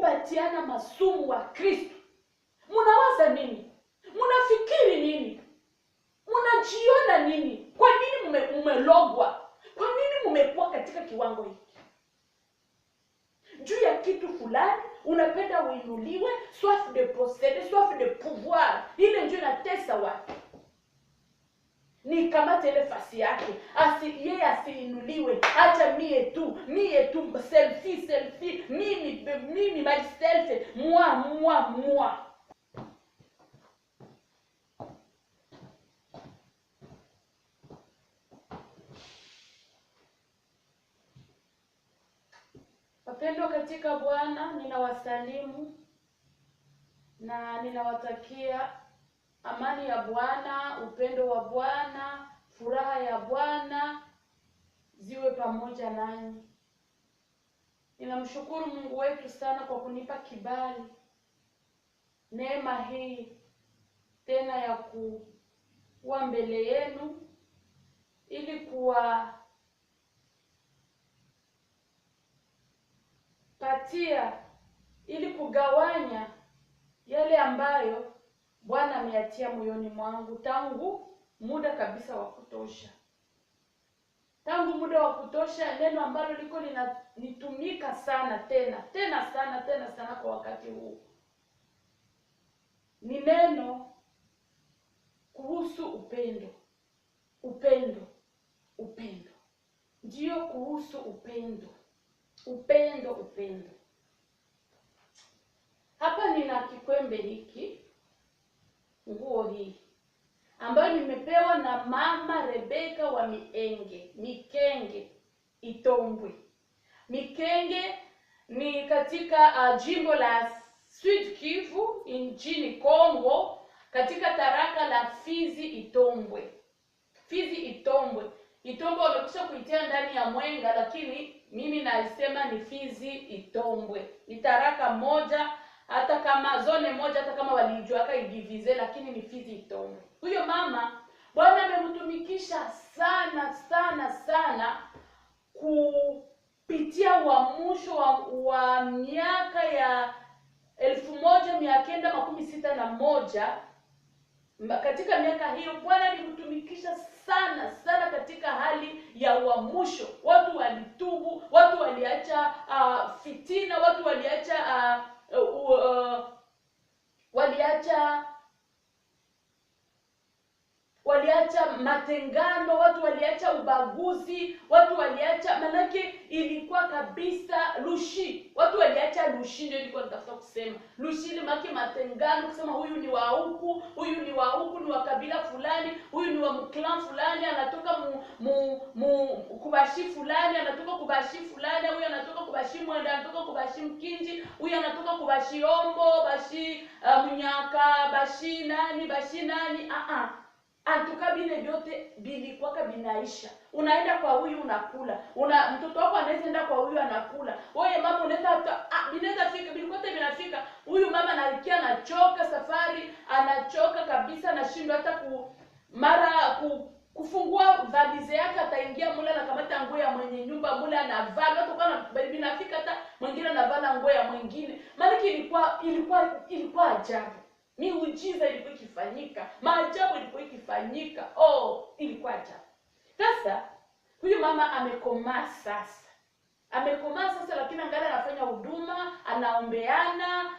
kupatiana masumu wa Kristo. Munawaza nini? Munafikiri nini? Munajiona nini? Kwa nini mumelogwa? Kwa nini mumekuwa katika kiwango hiki? Juu ya kitu fulani unapenda uinuliwe, soif de posséder, soif de pouvoir. Ile ndio inatesa watu. Ni kama ile fasi yake. Yeye asiinuliwe, acha mie tu, selfie, mimi myself, moi. Wapendwa katika Bwana, ninawasalimu na ninawatakia amani ya Bwana, upendo wa Bwana, furaha ya Bwana ziwe pamoja nanyi. Ninamshukuru Mungu wetu sana kwa kunipa kibali, neema hii tena ya kuwa mbele yenu ili kugawanya yale ambayo Bwana ameyatia moyoni mwangu tangu muda kabisa wa kutosha. Tangu muda wa kutosha, neno ambalo liko linanitumika sana tena sana kwa wakati huu. Ni neno kuhusu upendo. Ndio, kuhusu upendo. Hapa nina kikwembe hiki, nguo hii ambayo nimepewa na Mama Rebeka wa Mikenge Itombwe. Mikenge ni katika jimbo la Sud Kivu nchini Kongo, katika taraka la Fizi Itombwe. Itombwe wamekwisha kuitia ndani ya Mwenga, lakini mimi naisema ni Fizi Itombwe. Ni taraka moja, hata kama zone moja, hata kama walijuaka idivize, lakini ni Fizi Itombwe. Huyo mama Bwana amemtumikisha sana kupitia uamsho wa miaka ya 1961. Katika miaka hiyo Bwana alimtumikisha sana katika hali ya uamsho. Watu walitubu, watu waliacha fitina, watu waliacha matengano, watu waliacha ubaguzi, watu waliacha, manake ilikuwa kabisa lushi. Watu waliacha lushi, ndio nilikuwa natafuta kusema. Lushi ile maki matengano, kusema huyu ni wa huku, huyu ni wa huku, ni wa kabila fulani, huyu ni wa mklan fulani, anatoka kubashi fulani, anatoka kubashi fulani, huyu anatoka kubashi Mwenda, anatoka kubashi Mkinji, huyu anatoka kubashi Ombo, bashi Munyaka, bashi nani. Antuka bile vyote bilikuwa kabinaisha. Unaenda kwa huyu unakula. Mtoto wako anaweza enda kwa huyu anakula. Wewe mama unaweza binaweza fika, bilikuwa binafika. Huyu mama analikia anachoka safari, anachoka kabisa, anashindwa hata kufungua valize yake, ataingia mule na kamata nguo ya mwenye nyumba mule anavaa. Watu kana binafika, hata mwingine anavaa nguo ya mwingine. Maana ilikuwa ajabu. Miujiza ilikuwa ikifanyika, maajabu ilikuwa ikifanyika. Ilikuwa ajabu. Sasa huyu mama amekomaa sasa, lakini angalia anafanya huduma, anaombeana,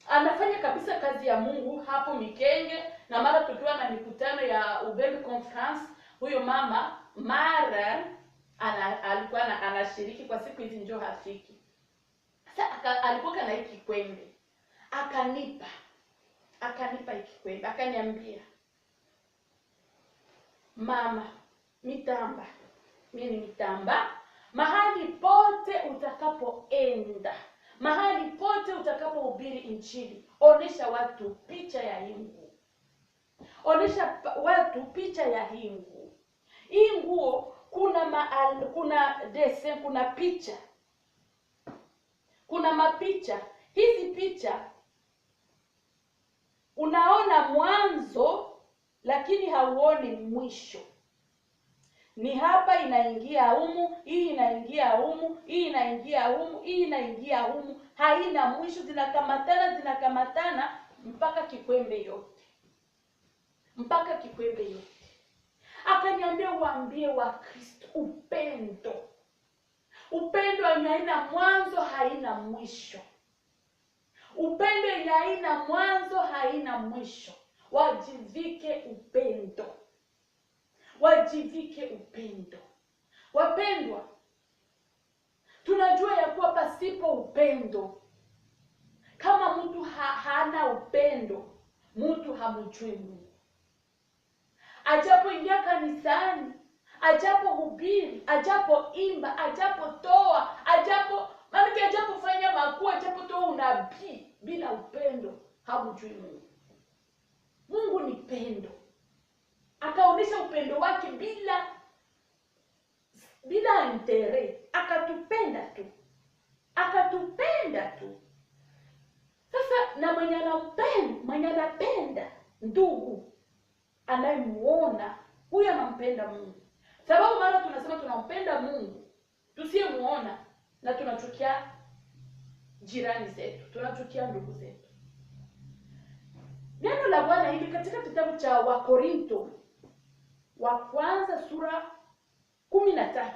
anafanya kabisa kazi ya Mungu hapo Mikenge. Na mara tukiwa na mikutano ya Ubembe Conference, huyo mama mara alikuwa anashiriki. Kwa siku hizi njoo hafiki. Sasa alikuwa kana hiki kwembe, akanipa hiki kwembe, akaniambia, mama, mitamba, mahali pote utakapoenda, mahali pote utakapohubiri injili, onesha watu picha ya hii nguo. Hii nguo kuna design, kuna picha, kuna mapicha. Hizi picha unaona mwanzo lakini hauoni mwisho. Ni hapa inaingia humu, hii inaingia humu, hii inaingia humu, hii inaingia humu, haina mwisho, zinakamatana mpaka kikwembe yote. Mpaka kikwembe yote. Akaniambia uambie wa Kristo upendo. Upendo haina mwanzo, haina mwisho. Upendo haina mwanzo, haina mwisho. Wajivike upendo. Wajivike upendo. Wapendwa, tunajua ya kuwa pasipo upendo, kama mtu hana upendo, mtu hamjui Mungu. Ajapoingia kanisani, ajapohubiri, ajapoimba, ajapotoa, ajapofanya makuu, ajapotoa unabii, bila upendo hamjui Mungu. Mungu ni pendo. Akaonyesha upendo wake bila interest. Akatupenda tu. Sasa na mwenye anapenda ndugu anayemuona, huyo anampenda Mungu. Sababu mara tunasema tunampenda Mungu tusiyemuona, na tunachukia jirani zetu, tunachukia ndugu zetu. Neno la Bwana hili katika kitabu cha Wakorinto wa kwanza sura 13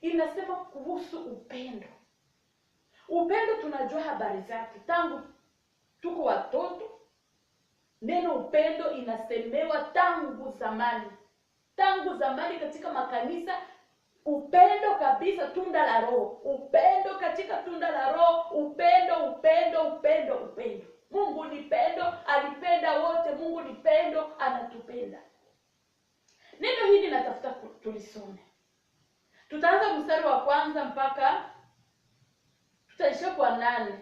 inasema kuhusu upendo. Upendo tunajua habari zake tangu tuko watoto. Neno upendo inasemewa tangu zamani. Tangu zamani katika makanisa, upendo kabisa, tunda la Roho. Upendo katika tunda la Roho, upendo. Mungu ni pendo, alipenda wote. Mungu ni pendo, anatupenda. Neno hili natafuta tulisome. Tutaanza mstari wa kwanza mpaka tutaishia kwa 8.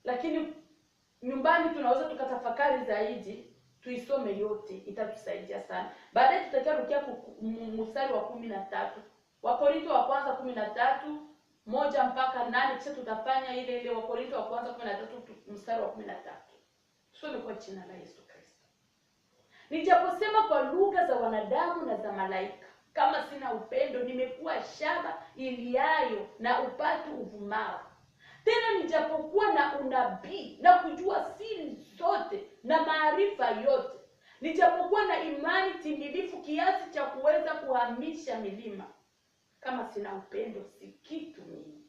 Lakini nyumbani tunaweza tukatafakari zaidi, tuisome yote, itatusaidia sana. Baadaye tutarukia mstari wa 13. Wakorinto wa kwanza 13 1 mpaka 8, kisha tutafanya ile Wakorinto wa kwanza 13 mstari wa 13. Tusome kwa jina la Yesu Kristo. Nijaposema kwa lugha za wanadamu na za malaika, kama sina upendo, nimekuwa shaba iliayo na upatu uvumao. Tena nijapokuwa na unabii na kujua siri zote na maarifa yote, nijapokuwa na imani timilifu kiasi cha kuweza kuhamisha milima, kama sina upendo si kitu mimi.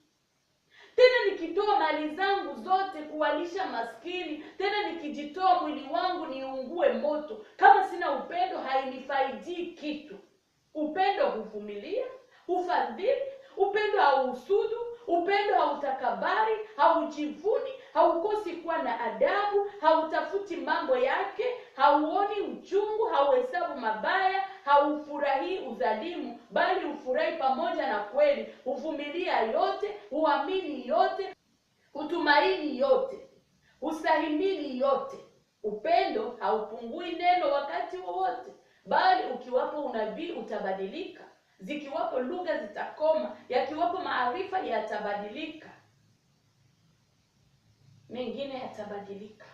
Tena nikitoa mali zangu zote kuwalisha maskini, tena nikijitoa mwili wangu niungue moto, kama sina upendo hainifaidi kitu. Upendo huvumilia, hufadhili, upendo hauhusudu, upendo hautakabari, haujivuni, haukosi kuwa na adabu, hautafuti mambo yake, hauoni uchungu, hauhesabu mabaya, haufurahii udhalimu, bali hufurahi pamoja na kweli, huvumilia yote, huamini yote, hutumaini yote, hustahimili yote. Upendo haupungui neno wakati wowote, bali ukiwapo unabii utabadilika, zikiwapo lugha zitakoma, yakiwapo maarifa yatabadilika, mengine yatabadilika.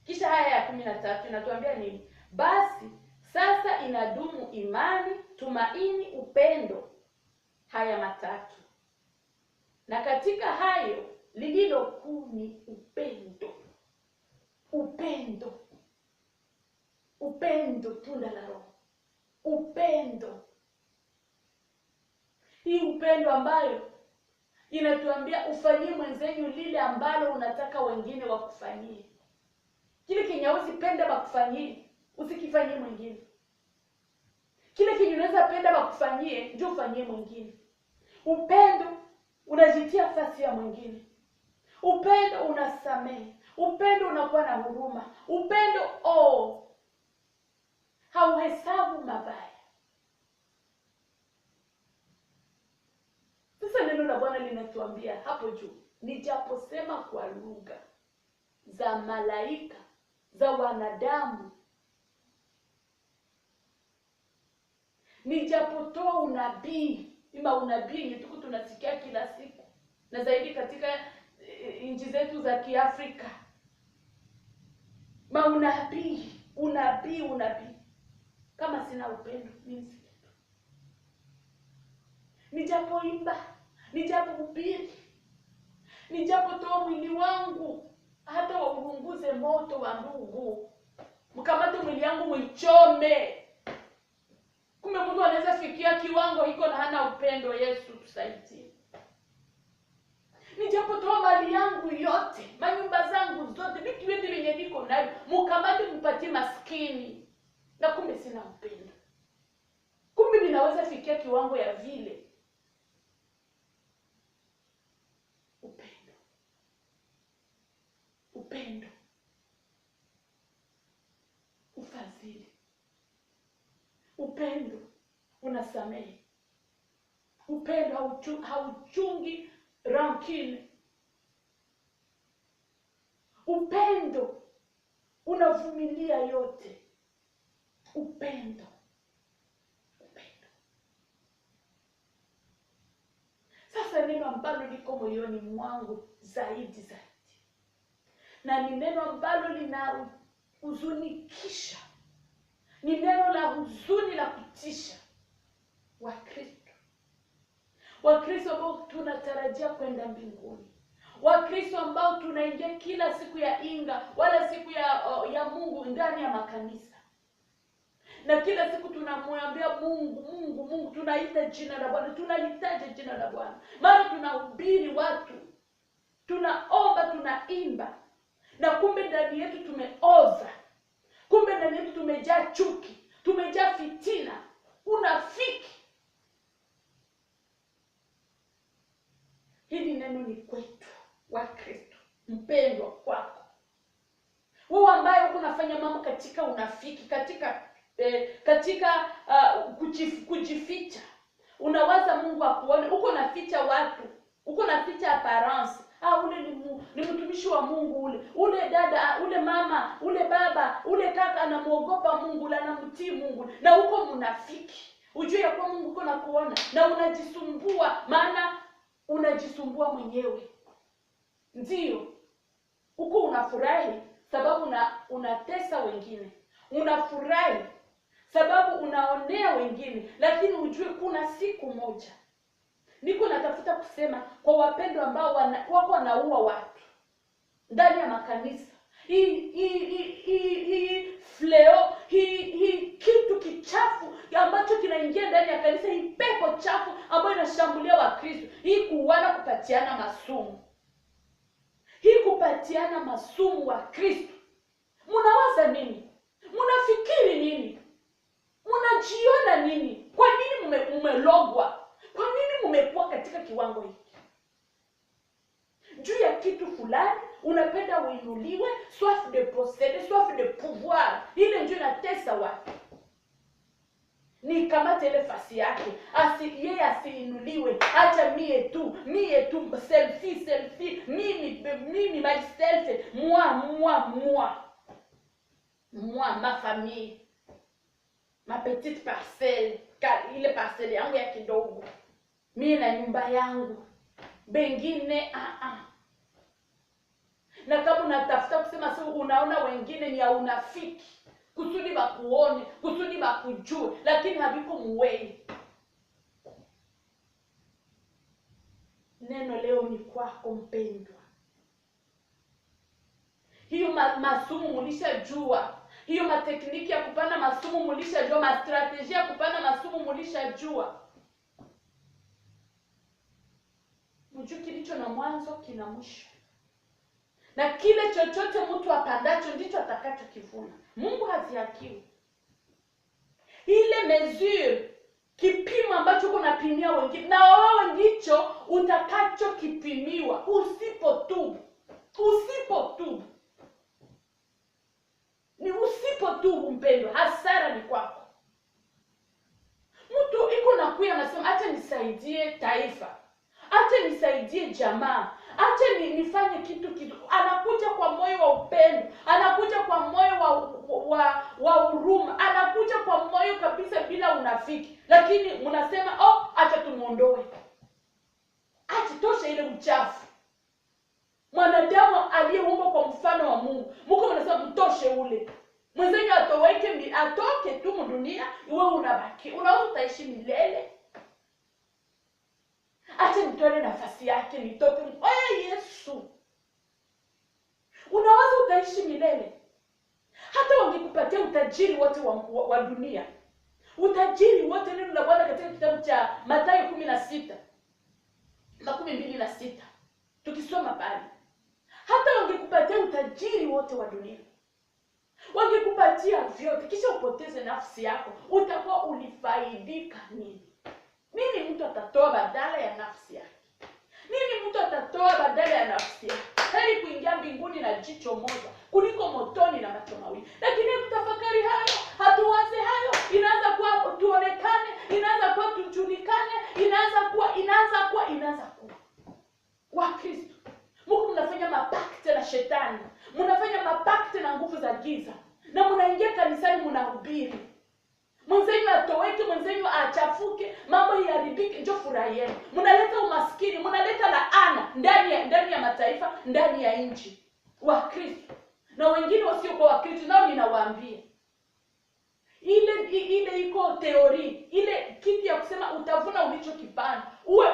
Kisha haya ya 13 inatuambia nini? Basi sasa inadumu imani, tumaini, upendo, haya matatu. Na katika hayo lililo kuu ni upendo. Upendo, tunda la Roho. Upendo. Hii upendo ambayo inatuambia ufanyie mwenzenu lile ambalo unataka wengine wakufanyie. Kile kenye usipenda bakufanyie, usikifanyie mwingine. Kile kenye unaweza penda bakufanyie, njoo ufanyie mwingine. Upendo unajitia nafasi ya mwingine. Upendo unasamehe. Upendo unakuwa na huruma. Upendo hauhesabu mabaya. Sasa neno la Bwana linatuambia hapo juu, nijaposema kwa lugha za malaika, za wanadamu, nijapotoa unabii, unabii ni tuko tunasikia kila siku, na zaidi katika nchi zetu za Kiafrika, unabii. Kama sina upendo, mimi si kitu. Nijapoimba, nijapohubiri, nijapotoa mwili wangu hata waunguze moto wa ndugu, mkamate mwili yangu mwichome, kumbe mtu anaweza fikia kiwango hiko na hana upendo. Yesu tusaidie. Nijapotoa mali yangu yote, manyumba zangu zote, vitu vyote vyenye niko navyo, mkamate mpatie maskini, na kumbe sina upendo. Kumbe ninaweza fikia kiwango ya vile. Upendo. Upendo. Ufadhili. Upendo unasamehe. Upendo hauchungi rancune. Upendo unavumilia yote. Upendo. Upendo. Sasa neno ambalo liko moyoni mwangu zaidi, na ni neno ambalo linahuzunikisha, ni neno la huzuni la kutisha. Wakristo ambao tunatarajia kwenda mbinguni, Wakristo ambao tunaingia kila siku ya Inga wala siku ya Mungu ndani ya makanisa, na kila siku tunamwambia Mungu, tunaita jina la Bwana, tunalitaja jina la Bwana, mara tunahubiri watu, tunaomba, tunaimba, na kumbe ndani yetu tumeoza, kumbe ndani yetu tumejaa chuki, tumejaa fitina, unafiki. Hili neno ni kwetu Wakristo. Mpendwa kwako wewe ambaye unafanya mambo katika unafiki, katika kujificha, unawaza Mungu akuone, uko naficha watu, uko naficha appearance. Ule ni mtumishi wa Mungu, ule dada, ule mama, ule baba, ule kaka anamuogopa Mungu, anamtii Mungu, na uko mnafiki. Ujue ya kwa Mungu uko nakuona, na unajisumbua, maana unajisumbua mwenyewe. Ndio uko unafurahi sababu unatesa wengine, unafurahi sababu unaonea wengine, lakini ujue kuna siku moja, niko natafuta kusema kwa wapendo ambao wako wanaua watu ndani ya makanisa, hii fleo, hii kitu kichafu ambacho kinaingia ndani ya kanisa, hii pepo chafu ambayo inashambulia Wakristo, hii kuuana, kupatiana masumu, hii kupatiana masumu wa Kristo. Mnawaza nini? Mnafikiri nini? Mnajiona nini? Kwa nini mmelogwa? Kwa nini mmekuwa katika kiwango hiki? Juu ya kitu fulani unapenda uinuliwe, soif de posséder, soif de pouvoir. Ile ndio inatesa watu. Ni kama ile fasi yake, yeye asiinuliwe, acha mie tu, selfie, mimi myself, moi, ma famille, ma petite parcelle, ile parcelle yangu ya kidogo, mimi na nyumba yangu, bengine Na kama unatafuta kusema sio, unaona wengine ni ya unafiki, kusudi bakuone, kusudi bakujue, lakini haviko muwei. Neno leo ni kwako mpendwa. Hiyo masumu mulishajua, hiyo matekniki ya kupana masumu mulishajua, mastrategia ya kupana masumu mulishajua. Mjue kilicho na mwanzo kina mwisho, na kile chochote mtu apandacho ndicho atakachokivuna. Mungu hazihakiwi. Ile mesure, kipimo ambacho kunapimia wengine, na wewe ndicho utakachokipimiwa. Usipotubu, ni usipotubu mpendwa, hasara ni kwako. Mtu iko na kuya anasema acha nisaidie taifa, acha nisaidie jamaa, acha nifanye kitu. Anakuja kwa moyo wa upendo, anakuja kwa moyo wa huruma, anakuja kwa moyo kabisa bila unafiki. Lakini mnasema acha tumuondoe, acha tosha ile uchafu. Mwanadamu aliyeumbwa kwa mfano wa Mungu, Mungu anasema mtoshe ule. Mwenzenyu atoke tu dunia, wewe unabaki. Unaweza utaishi milele. Acha nitoe nafasi yake nitoke. Yesu. Unaweza utaishi milele. Hata wangekupatia utajiri wote wa dunia. Utajiri wote, neno la Bwana katika kitabu cha Mathayo 16:26. Tukisoma pale. Hata wangekupatia utajiri wote wa dunia. Wangekupatia vyote kisha upoteze nafsi yako, utakuwa ulifaidika nini? Nini mtu atatoa badala ya nafsi yake? Nini mtu atatoa badala ya nafsi yake? Heri kuingia mbinguni na jicho moja kuliko motoni na macho mawili. Lakini tutafakari hayo, hatuwaze hayo, inaanza kuwa tuonekane, inaanza kuwa tujulikane, inaanza kuwa wa Kristo. Mungu mnafanya mapakte na shetani, mnafanya mapakte na nguvu za giza, na mnaingia kanisani mnahubiri. Mwenzenyu atoweke, mwenzenyu achafuke, mambo iharibike, njoo furahieni. Mnaleta umaskini, mnaleta laana ndani ya mataifa, ndani ya nchi. Wa Kristo na wengine wasio kwa Kristo nao ninawaambia. Ile iko teori, ile kitu ya kusema utavuna ulichokipanda. Uwe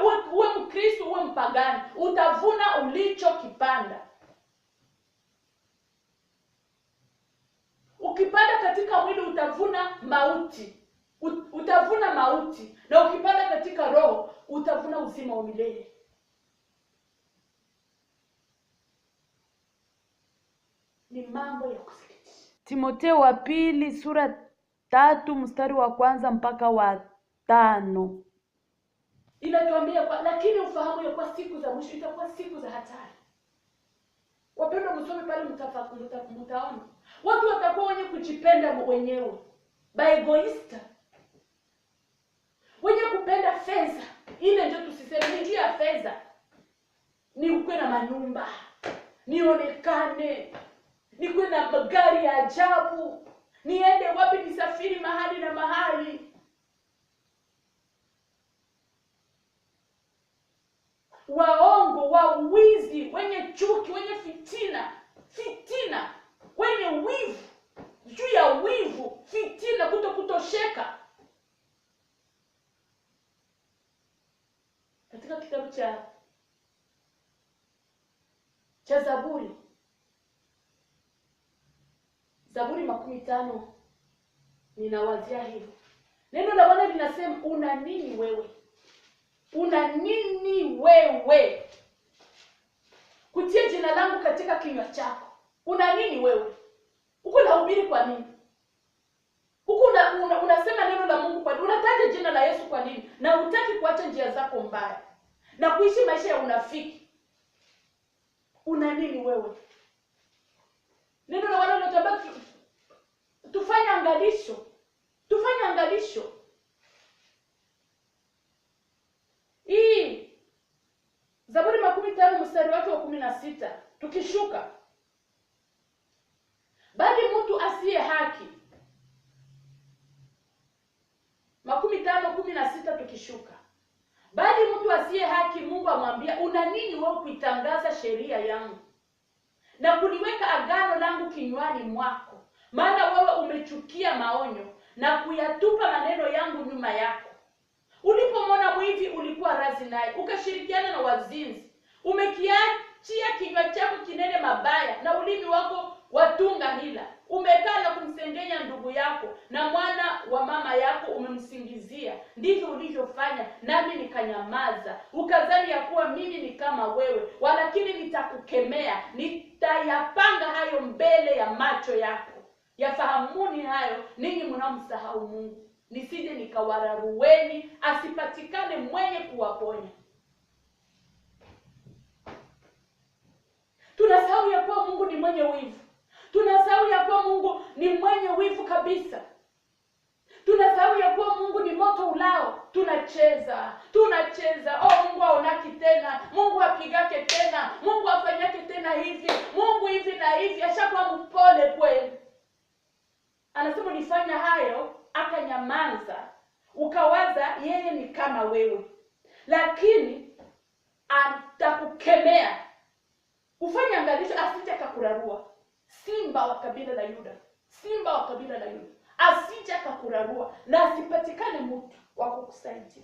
Mkristo, uwe mpagani, utavuna ulichokipanda. Ukipanda katika mwili utavuna mauti. Utavuna mauti. Na ukipanda katika roho utavuna uzima wa milele. Ni mambo ya kusikitisha. Timotheo wa pili sura 3 mstari wa 1 mpaka wa 5. Inatuambia lakini ufahamu ya kwa siku za mwisho itakuwa siku za hatari. Wapendwa, msome pale mtaona. Watu watakuwa wenye kujipenda wenyewe, egoista. Wenye kupenda fedha. Ile ndio tusiseme ni ya fedha. Ni ukwe na manyumba, nionekane, nikuwe na magari ya ajabu, niende wapi, nisafiri mahali na mahali. Waongo, wawizi, wenye chuki, wenye fitina, wenye wivu, juu ya wivu, fitina, kutosheka. Katika kitabu cha Zaburi 50 ninawazia hivyo. Neno la Bwana linasema, una nini wewe? Una nini wewe kutia jina langu katika kinywa chako? Una nini wewe? Uko unahubiri kwa nini? Uko unasema neno la Mungu kwa nini? Unataja jina la Yesu kwa nini? Na hutaki kuacha njia zako mbaya na kuishi maisha ya unafiki. Una nini wewe? Neno la Bwana linatuambia tufanye angalisho. Tufanye angalisho. Hii Zaburi 50 mstari wake wa 16 tukishuka. Bali mtu asiye haki. 50:16 tukishuka. Bali mtu asiye haki Mungu amwambia, una nini wewe kuitangaza sheria yangu na kuliweka agano langu kinywani mwako? Maana wewe umechukia maonyo na kuyatupa maneno yangu nyuma yako. Ulipomwona mwivi ulikuwa radhi naye, ukashirikiana na wazinzi. Umekiachia kinywa chako kinene mabaya na ulimi wako watunga hila. Umekaa na kumsengenya ndugu yako na mwana wa mama yako umemsingizia. Ndivyo ulivyofanya, nami nikanyamaza. Ukadhani ya kuwa mimi ni kama wewe, walakini nitakukemea. Nitayapanga hayo mbele ya macho yako. Yafahamuni hayo ninyi mnaomsahau Mungu, nisije nikawararueni, asipatikane mwenye kuwaponya. Tunasahau ya kuwa Mungu ni mwenye wivu. Tunasahau ya kuwa Mungu ni mwenye wivu kabisa. Tunasahau ya kuwa Mungu ni moto ulao. Tunacheza. Mungu aonaki tena, Mungu apigake tena, Mungu afanyake tena hivi, Mungu hivi na hivi. Ashakuwa mpole kweli. Anasema nifanya hayo, akanyamaza. Ukawaza yeye ni kama wewe, lakini atakukemea. Ufanye angalisho asije akakurarua. Simba wa kabila la Yuda, simba wa kabila la Yuda, asije akakurarua na asipatikane mtu wa kukusaidia.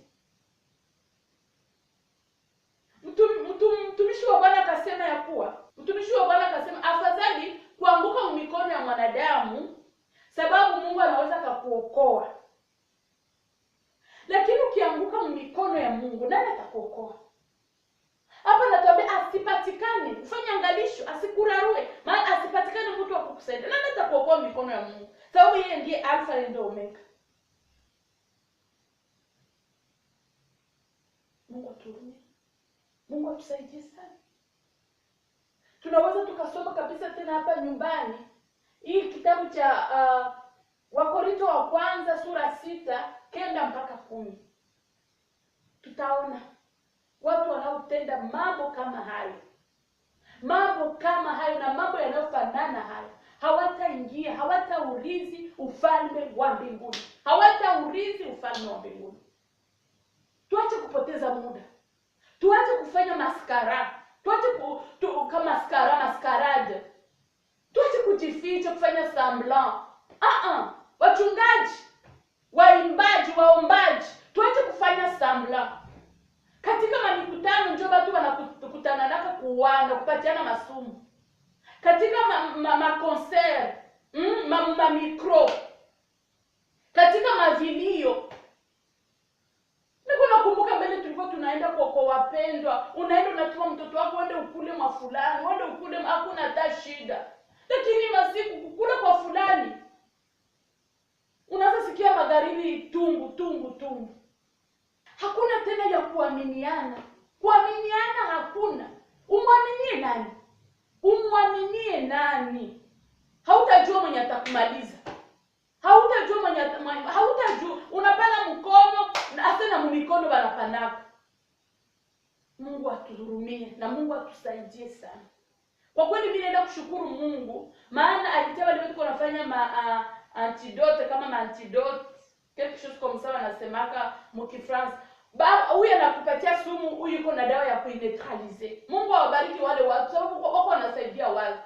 Mtumishi wa Bwana akasema ya kuwa, mtumishi wa Bwana akasema afadhali kuanguka mikono ya mwanadamu, sababu Mungu anaweza kukuokoa. Lakini ukianguka mikono ya Mungu, nani atakuokoa? Hapa natuambia asipatikane, ufanye angalisho, asikurarue, maana asipatikane mtu wa kukusaidia. Nani atakuokoa mikono ya Mungu? Sababu yeye ndiye Alfa na Omega. Mungu aturumie. Mungu atusaidie sana. Tunaweza tukasoma kabisa tena hapa nyumbani hii kitabu cha Wakorintho wa kwanza sura 6:9-10. Tutaona watu wanaotenda mambo kama hayo. Mambo kama hayo na mambo yanayofanana hayo, hawataingia, hawataurithi ufalme wa mbinguni. Hawataurithi ufalme wa mbinguni. Tuache kupoteza muda. Tuache kufanya maskara. Tuache maskarade. Tuache kujificha, kufanya semblant. Wachungaji, waimbaji, waombaji, tuache kufanya semblant. Katika mikutano ndio watu wanakutana naka kuwana, kupatiana masumu. Katika concert, micro. Katika mavilio. Nakumbuka mbele tulikuwa tunaenda kwa wapendwa, unaenda unatuma mtoto wako uende ukule mwa fulani, uende ukule, hakuna hata shida. Lakini masiku kukula kwa fulani, unaanza sikia magharibi tungu. Hakuna tena ya kuaminiana. Kuaminiana hakuna. Umwaminie nani? Hautajua mwenye atakumaliza. Hautajua unapana mkono na hata mikono wanapanaka. Mungu atuhurumie na Mungu atusaidie sana. Kwa kweli mimi naenda kushukuru Mungu, maana alitewa leo tuko nafanya antidote kama antidote quelque chose comme ça wanasemaka mkifrance. Huyu anakupatia sumu, huyu yuko na dawa ya kuineutralize. Mungu awabariki wale watu sababu wako wanasaidia watu.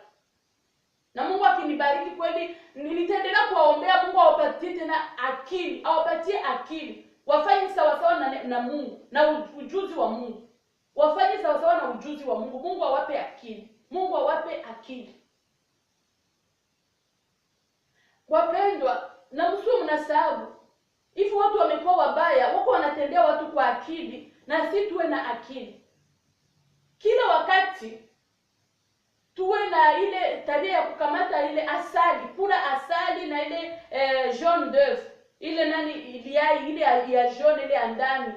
Na Mungu akinibariki kweli nilitendelea kuwaombea Mungu awapatie tena akili, awapatie akili. Wafanye sawa na Mungu na ujuzi wa Mungu. Wafanye sawa na ujuzi wa Mungu. Mungu awape akili. Mungu awape akili. Wapendwa, na msio mnasahabu. Hivi watu wamekuwa wabaya, wako wanatendea watu kwa akili na si tuwe na akili. Kila wakati tuwe na ile tabia ya kukamata ile asali, pura asali na ile jaune d'œuf. Ile ile ya jaune ile andani.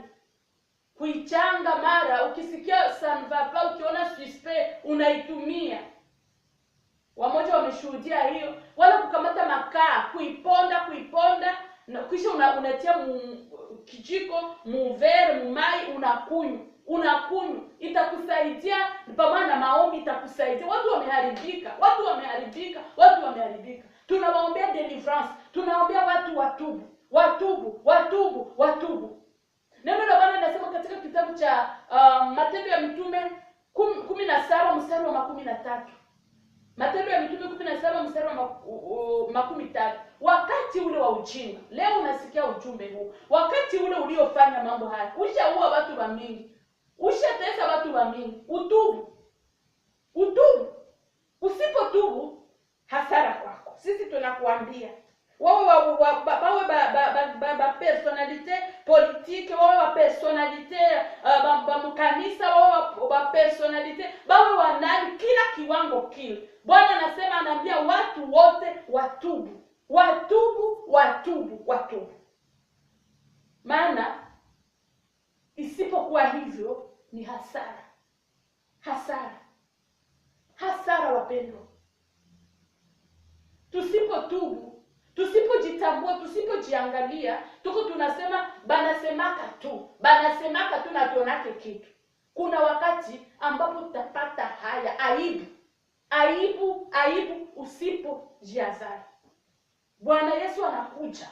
Kuichanga mara, ukisikia sanvapa, ukiona suspect, unaitumia. Wamoja wameshuhudia hiyo. Wala kukamata makaa, kuiponda, na kisha unatia kijiko, muvere, mumai, unakunywa. Itakusaidia, pamoja na maombi itakusaidia. Watu wameharibika. Tunawaombea deliverance. Tunaombea watu watubu. Neno la Bwana linasema katika kitabu cha Matendo ya Mitume 17:13. Matendo ya Mitume 17:13. Wakati ule wa ujinga. Leo unasikia ujumbe huu. Wakati ule uliofanya mambo haya. Ushaua watu wa mingi. Ushatesa watu wa mingi. Utubu. Usipotubu hasara kwako. Sisi tunakuambia. Wawe personalite politique, wawe personalite mkanisa, wawe personalite, wawe wanani, kila kiwango kile. Bwana anasema, anaambia watu wote watubu. Maana isipokuwa hivyo ni hasara wapendwa. Tusipotubu, tusipojitambua, tusipojiangalia, tuko tunasema banasemaka tu na tuonake kitu. Kuna wakati ambapo tutapata haya aibu usipojiazari. Bwana Yesu anakuja.